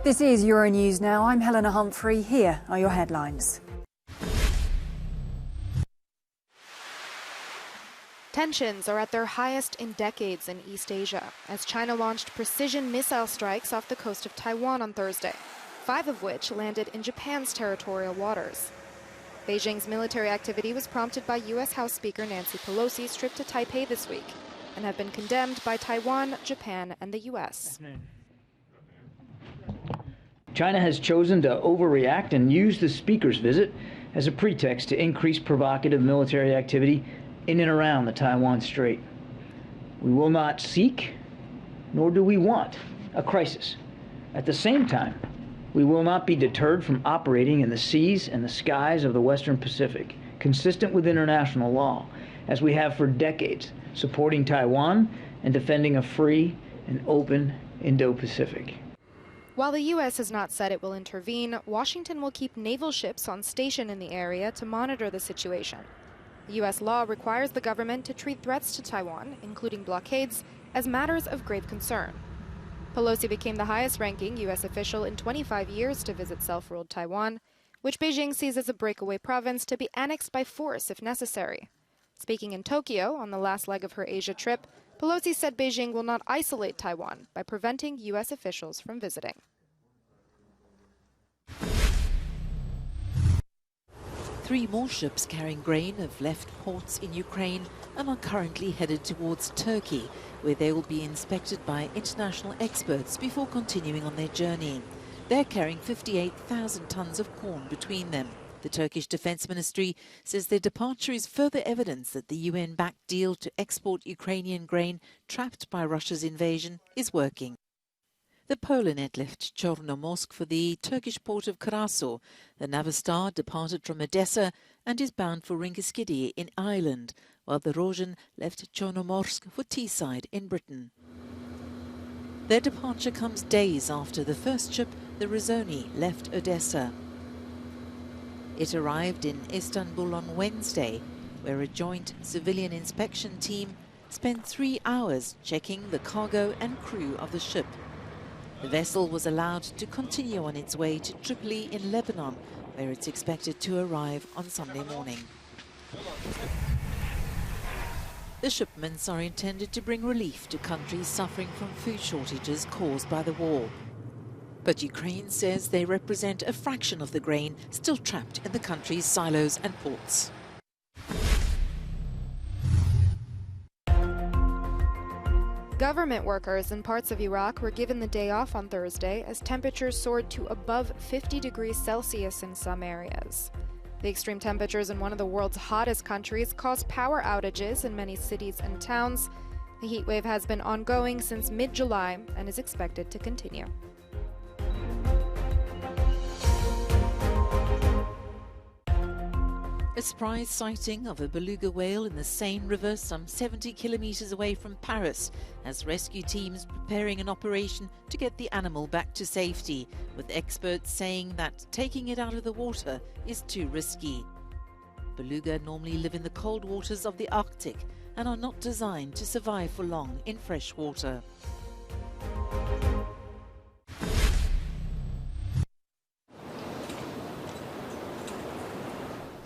This is Euronews now. I'm Helena Humphrey. Here are your headlines. Tensions are at their highest in decades in East Asia as China launched precision missile strikes off the coast of Taiwan on Thursday, 5 of which landed in Japan's territorial waters. Beijing's military activity was prompted by U.S. House Speaker Nancy Pelosi's trip to Taipei this week and have been condemned by Taiwan, Japan, and the U.S. China has chosen to overreact and use the speaker's visit as a pretext to increase provocative military activity in and around the Taiwan Strait. We will not seek, nor do we want, a crisis. At the same time, we will not be deterred from operating in the seas and the skies of the Western Pacific, consistent with international law, as we have for decades, supporting Taiwan and defending a free and open Indo-Pacific. While the U.S. has not said it will intervene, Washington will keep naval ships on station in the area to monitor the situation. U.S. law requires the government to treat threats to Taiwan, including blockades, as matters of grave concern. Pelosi became the highest-ranking U.S. official in 25 years to visit self-ruled Taiwan, which Beijing sees as a breakaway province to be annexed by force if necessary. Speaking in Tokyo on the last leg of her Asia trip, Pelosi said Beijing will not isolate Taiwan by preventing U.S. officials from visiting. Three more ships carrying grain have left ports in Ukraine and are currently headed towards Turkey, where they will be inspected by international experts before continuing on their journey. They're carrying 58,000 tons of corn between them. The Turkish Defense Ministry says their departure is further evidence that the UN-backed deal to export Ukrainian grain trapped by Russia's invasion is working. The Polonet left Chornomorsk for the Turkish port of Karasu. The Navastar departed from Odessa and is bound for Ringaskiddy in Ireland, while the Rozhen left Chornomorsk for Teesside in Britain. Their departure comes days after the first ship, the Razoni, left Odessa. It arrived in Istanbul on Wednesday, where a joint civilian inspection team spent 3 hours checking the cargo and crew of the ship. The vessel was allowed to continue on its way to Tripoli in Lebanon, where it's expected to arrive on Sunday morning. The shipments are intended to bring relief to countries suffering from food shortages caused by the war. But Ukraine says they represent a fraction of the grain still trapped in the country's silos and ports. Government workers in parts of Iraq were given the day off on Thursday as temperatures soared to above 50 degrees Celsius in some areas. The extreme temperatures in one of the world's hottest countries caused power outages in many cities and towns. The heat wave has been ongoing since mid-July and is expected to continue. A surprise sighting of a beluga whale in the Seine River some 70 kilometers away from Paris as rescue teams preparing an operation to get the animal back to safety, with experts saying that taking it out of the water is too risky. Beluga normally live in the cold waters of the Arctic and are not designed to survive for long in fresh water.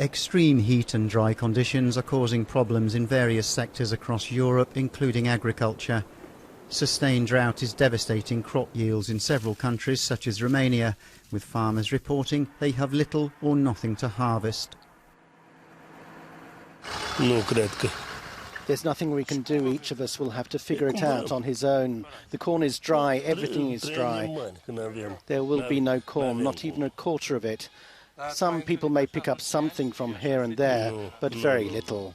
Extreme heat and dry conditions are causing problems in various sectors across Europe, including agriculture. Sustained drought is devastating crop yields in several countries, such as Romania, with farmers reporting they have little or nothing to harvest. There's nothing we can do. Each of us will have to figure it out on his own. The corn is dry, everything is dry. There will be no corn, not even a quarter of it. Some people may pick up something from here and there, but very little.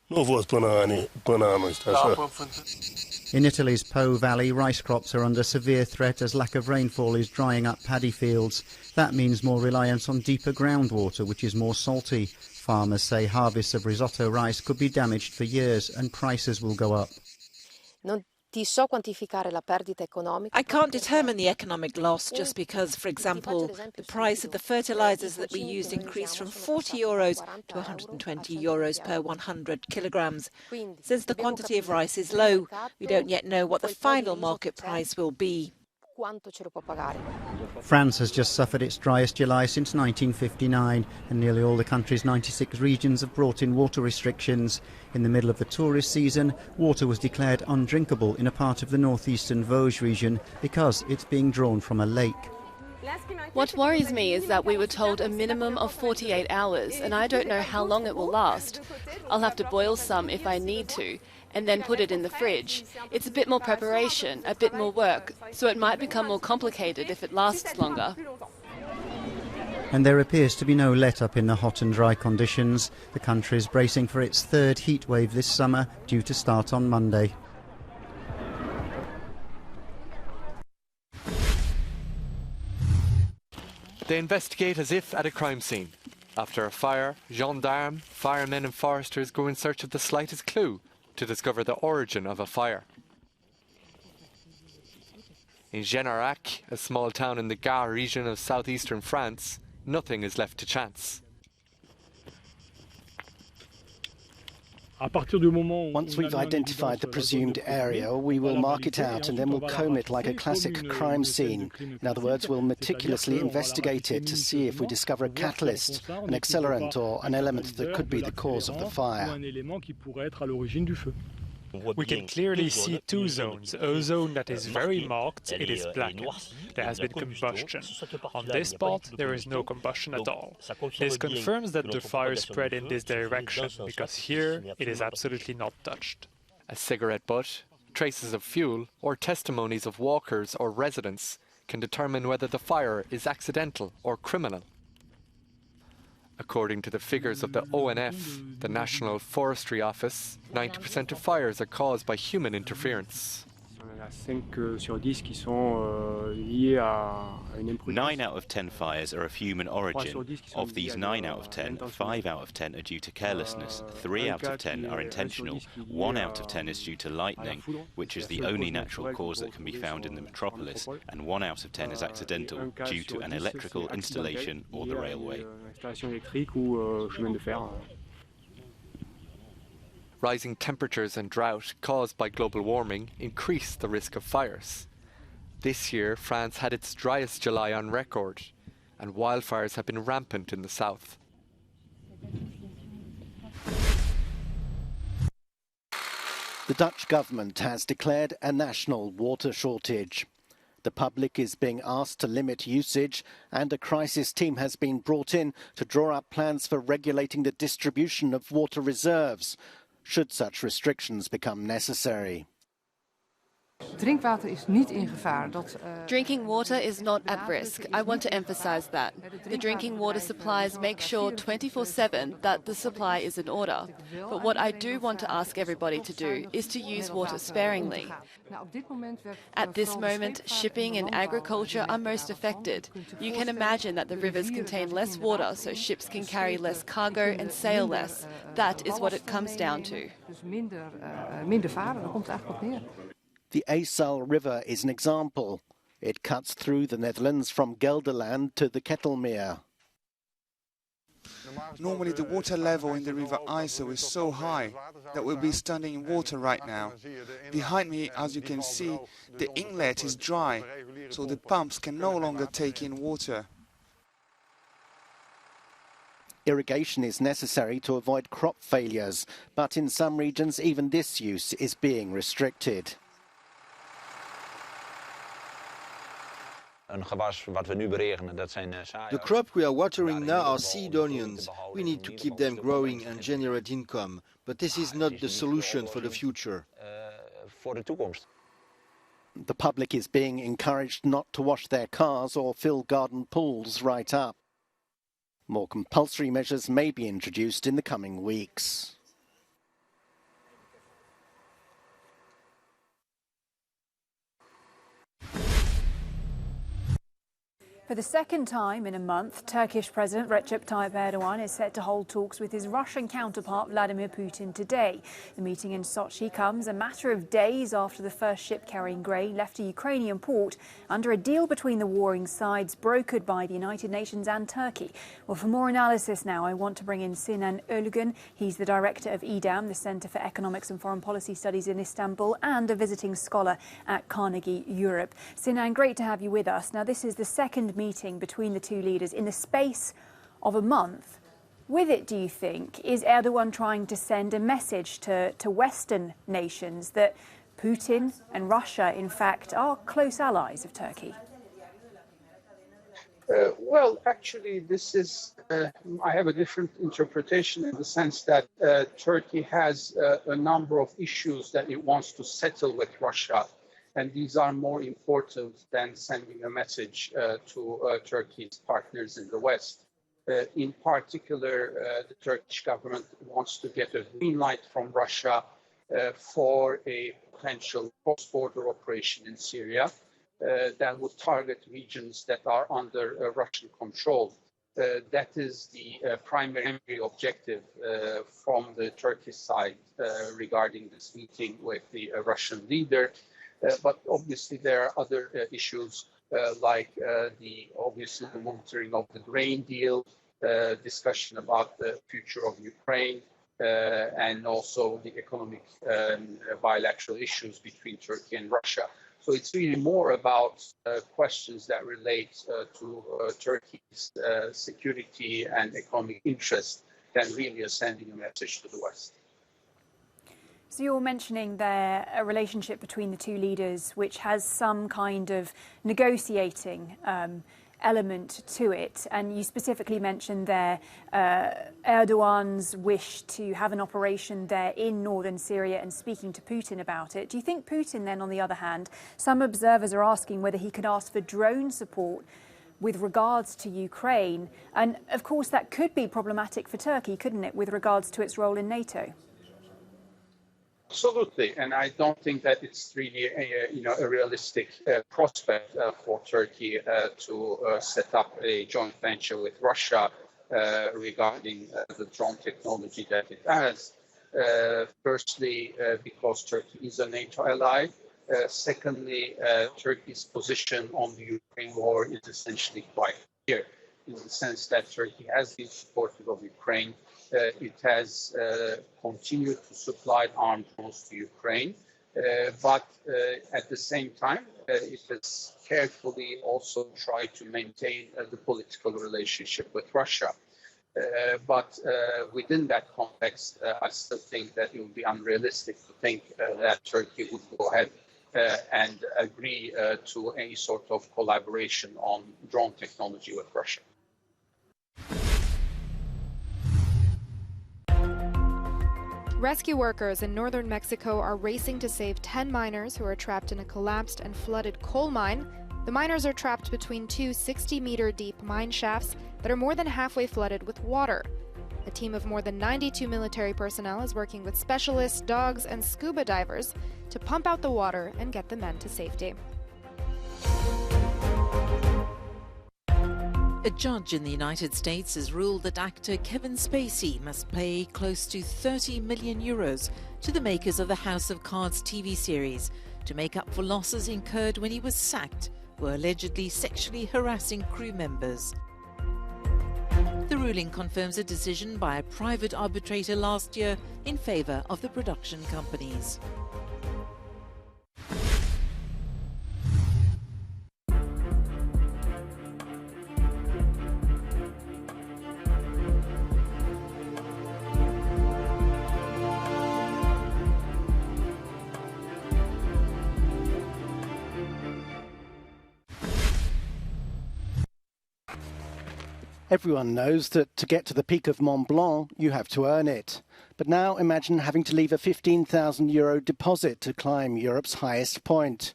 In Italy's Po Valley, rice crops are under severe threat as lack of rainfall is drying up paddy fields. That means more reliance on deeper groundwater, which is more salty. Farmers say harvests of risotto rice could be damaged for years and prices will go up. I can't determine the economic loss just because, for example, the price of the fertilizers that we use increased from €40 to €120 per 100 kilograms. Since the quantity of rice is low, we don't yet know what the final market price will be. France has just suffered its driest July since 1959, and nearly all the country's 96 regions have brought in water restrictions. In the middle of the tourist season, water was declared undrinkable in a part of the northeastern Vosges region because it's being drawn from a lake. What worries me is that we were told a minimum of 48 hours, and I don't know how long it will last. I'll have to boil some if I need to, and then put it in the fridge. It's a bit more preparation, a bit more work, so it might become more complicated if it lasts longer. And there appears to be no let-up in the hot and dry conditions. The country is bracing for its third heat wave this summer, due to start on Monday. They investigate as if at a crime scene. After a fire, gendarmes, firemen and foresters go in search of the slightest clue to discover the origin of a fire. In Iraqi, a small town in the Gare region of southeastern France, nothing is left to chance. Once we've identified the presumed area, we will mark it out and then we'll comb it like a classic crime scene. In other words, we'll meticulously investigate it to see if we discover a catalyst, an accelerant or an element that could be the cause of the fire. We can clearly see two zones. A zone that is very marked, it is blackened. There has been combustion. On this spot, there is no combustion at all. This confirms that the fire spread in this direction, because here it is absolutely not touched. A cigarette butt, traces of fuel, or testimonies of walkers or residents can determine whether the fire is accidental or criminal. According to the figures of the ONF, the National Forestry Office, 90% of fires are caused by human interference. 9 out of 10 fires are of human origin. Of these 9 out of 10, 5 out of 10 are due to carelessness, 3 out of 10 are intentional, 1 out of 10 is due to lightning, which is the only natural cause that can be found in the metropolis, and 1 out of 10 is accidental, due to an electrical installation or the railway. Rising temperatures and drought caused by global warming increase the risk of fires. This year, France had its driest July on record, and wildfires have been rampant in the south. The Dutch government has declared a national water shortage. The public is being asked to limit usage, and a crisis team has been brought in to draw up plans for regulating the distribution of water reserves, should such restrictions become necessary. Drinking water is not at risk. I want to emphasize that. The drinking water supplies make sure 24/7 that the supply is in order. But what I do want to ask everybody to do is to use water sparingly. At this moment, shipping and agriculture are most affected. You can imagine that the rivers contain less water, so ships can carry less cargo and sail less. That is what it comes down to. The Eisel River is an example. It cuts through the Netherlands from Gelderland to the Ketelmeer. Normally the water level in the River Eisel is so high that we'll be standing in water right now. Behind me, as you can see, the inlet is dry, so the pumps can no longer take in water. Irrigation is necessary to avoid crop failures, but in some regions even this use is being restricted. The crop we are watering now are seed onions. We need to keep them growing and generate income, but this is not the solution for the future. The public is being encouraged not to wash their cars or fill garden pools right up. More compulsory measures may be introduced in the coming weeks. For the second time in a month, Turkish President Recep Tayyip Erdogan is set to hold talks with his Russian counterpart Vladimir Putin today. The meeting in Sochi comes a matter of days after the first ship carrying grain left a Ukrainian port under a deal between the warring sides brokered by the United Nations and Turkey. Well, for more analysis now, I want to bring in Sinan Özgün. He's the director of EDAM, the Centre for Economics and Foreign Policy Studies in Istanbul, and a visiting scholar at Carnegie Europe. Sinan, great to have you with us. Now, this is the second meeting between the two leaders in the space of a month. With it, do you think, is Erdogan trying to send a message to Western nations that Putin and Russia, in fact, are close allies of Turkey? Well, actually, this is, I have a different interpretation in the sense that Turkey has a number of issues that it wants to settle with Russia. And these are more important than sending a message to Turkey's partners in the West. In particular, the Turkish government wants to get a green light from Russia for a potential cross-border operation in Syria that would target regions that are under Russian control. That is the primary objective from the Turkish side regarding this meeting with the Russian leader. But obviously there are other issues like the monitoring of the grain deal, discussion about the future of Ukraine, and also the economic bilateral issues between Turkey and Russia. So it's really more about questions that relate to Turkey's security and economic interest than really sending a message to the West. So you're mentioning there a relationship between the two leaders which has some kind of negotiating element to it. And you specifically mentioned there Erdogan's wish to have an operation there in northern Syria and speaking to Putin about it. Do you think Putin then, on the other hand, some observers are asking whether he could ask for drone support with regards to Ukraine? And of course that could be problematic for Turkey, couldn't it, with regards to its role in NATO? Absolutely, and I don't think that it's really a realistic prospect for Turkey to set up a joint venture with Russia regarding the drone technology that it has. Firstly, because Turkey is a NATO ally. Secondly, Turkey's position on the Ukraine war is essentially quite clear, in the sense that Turkey has been supportive of Ukraine. It has continued to supply armed drones to Ukraine, but at the same time, it has carefully also tried to maintain the political relationship with Russia. But within that context, I still think that it would be unrealistic to think that Turkey would go ahead and agree to any sort of collaboration on drone technology with Russia. Rescue workers in northern Mexico are racing to save 10 miners who are trapped in a collapsed and flooded coal mine. The miners are trapped between two 60-meter-deep mine shafts that are more than halfway flooded with water. A team of more than 92 military personnel is working with specialists, dogs, and scuba divers to pump out the water and get the men to safety. A judge in the United States has ruled that actor Kevin Spacey must pay close to €30 million to the makers of the House of Cards TV series to make up for losses incurred when he was sacked for allegedly sexually harassing crew members. The ruling confirms a decision by a private arbitrator last year in favor of the production companies. Everyone knows that to get to the peak of Mont Blanc, you have to earn it. But now imagine having to leave a €15,000 deposit to climb Europe's highest point.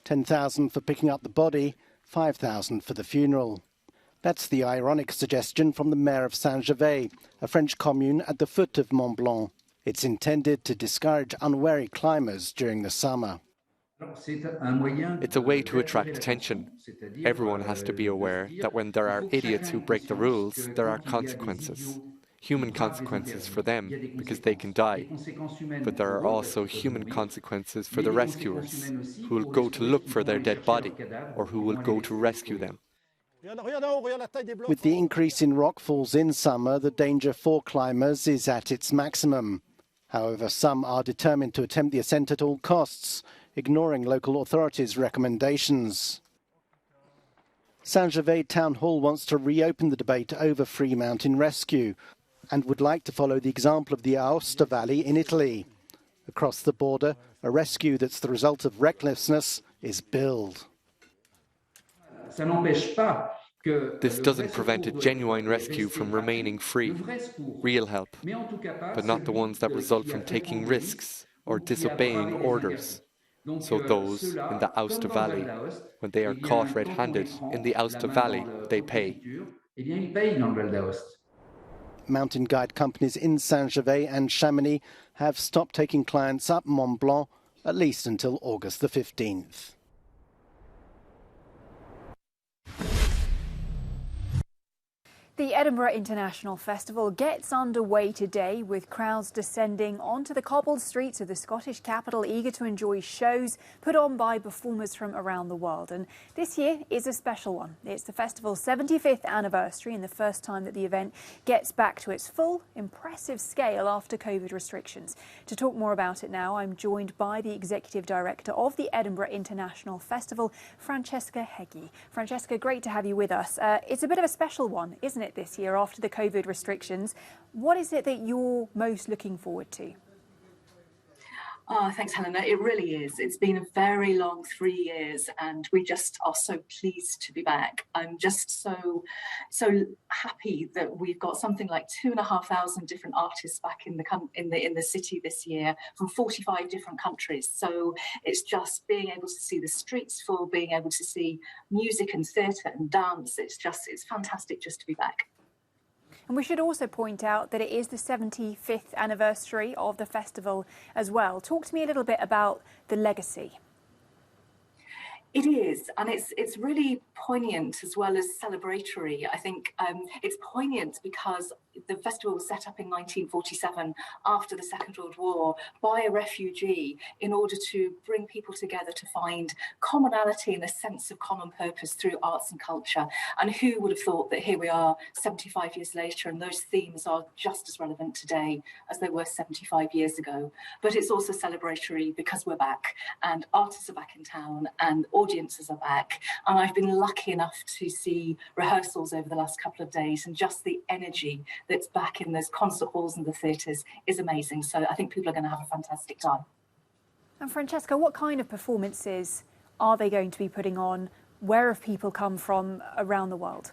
10,000 for picking up the body, 5,000 for the funeral. That's the ironic suggestion from the mayor of Saint-Gervais, a French commune at the foot of Mont Blanc. It's intended to discourage unwary climbers during the summer. It's a way to attract attention. Everyone has to be aware that when there are idiots who break the rules, there are consequences. Human consequences for them, because they can die. But there are also human consequences for the rescuers, who will go to look for their dead body, or who will go to rescue them. With the increase in rockfalls in summer, the danger for climbers is at its maximum. However, some are determined to attempt the ascent at all costs, ignoring local authorities' recommendations. Saint-Gervais Town Hall wants to reopen the debate over free mountain rescue and would like to follow the example of the Aosta Valley in Italy. Across the border, a rescue that's the result of recklessness is billed. This doesn't prevent a genuine rescue from remaining free, real help, but not the ones that result from taking risks or disobeying orders. So those in the Aosta Valley, when they are caught red-handed in the Aosta Valley, they pay. Mountain guide companies in Saint-Gervais and Chamonix have stopped taking clients up Mont Blanc, at least until August the 15th. The Edinburgh International Festival gets underway today with crowds descending onto the cobbled streets of the Scottish capital, eager to enjoy shows put on by performers from around the world. And this year is a special one. It's the festival's 75th anniversary and the first time that the event gets back to its full, impressive scale after COVID restrictions. To talk more about it now, I'm joined by the Executive Director of the Edinburgh International Festival, Francesca Heggie. Francesca, great to have you with us. It's a bit of a special one, isn't it, this year after the COVID restrictions? What is it that you're most looking forward to? Oh, thanks, Helena. It really is. It's been a very long 3 years and we just are so pleased to be back. I'm just so happy that we've got something like 2,500 different artists back in the city this year from 45 different countries. So it's just being able to see the streets full, being able to see music and theatre and dance. It's fantastic just to be back. And we should also point out that it is the 75th anniversary of the festival as well. Talk to me a little bit about the legacy. It is, and it's really poignant as well as celebratory. I think it's poignant because the festival was set up in 1947 after the Second World War by a refugee in order to bring people together to find commonality and a sense of common purpose through arts and culture. And who would have thought that here we are 75 years later and those themes are just as relevant today as they were 75 years ago. But it's also celebratory because we're back and artists are back in town and audiences are back. And I've been lucky enough to see rehearsals over the last couple of days and just the energy that's back in those concert halls and the theatres is amazing. So I think people are going to have a fantastic time. And Francesca, what kind of performances are they going to be putting on? Where have people come from around the world?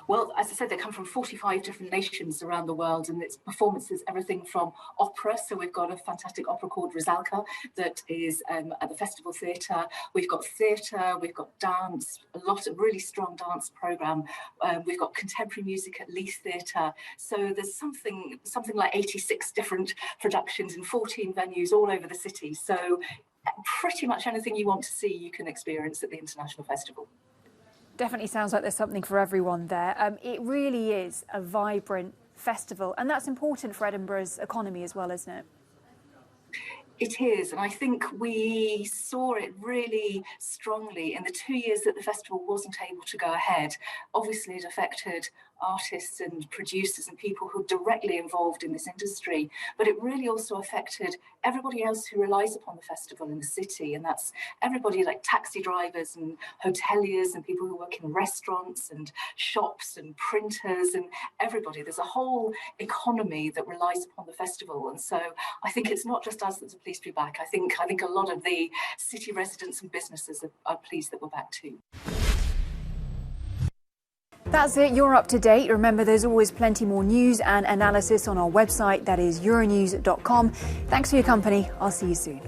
Well, as I said, they come from 45 different nations around the world, and it's performances, everything from opera. So we've got a fantastic opera called Rusalka that is at the Festival Theatre. We've got theatre, we've got dance, a lot of really strong dance programme. We've got contemporary music at Leith Theatre. So there's something like 86 different productions in 14 venues all over the city. So pretty much anything you want to see, you can experience at the International Festival. Definitely sounds like there's something for everyone there. It really is a vibrant festival, and that's important for Edinburgh's economy as well, isn't it? It is, and I think we saw it really strongly in the 2 years that the festival wasn't able to go ahead. Obviously, it affected artists and producers and people who are directly involved in this industry, but it really also affected everybody else who relies upon the festival in the city, and that's everybody like taxi drivers and hoteliers and people who work in restaurants and shops and printers and everybody. There's a whole economy that relies upon the festival, and so I think it's not just us that's pleased to be back. I think a lot of the city residents and businesses are pleased that we're back too. That's it, you're up to date. Remember, there's always plenty more news and analysis on our website, that is euronews.com. Thanks for your company. I'll see you soon.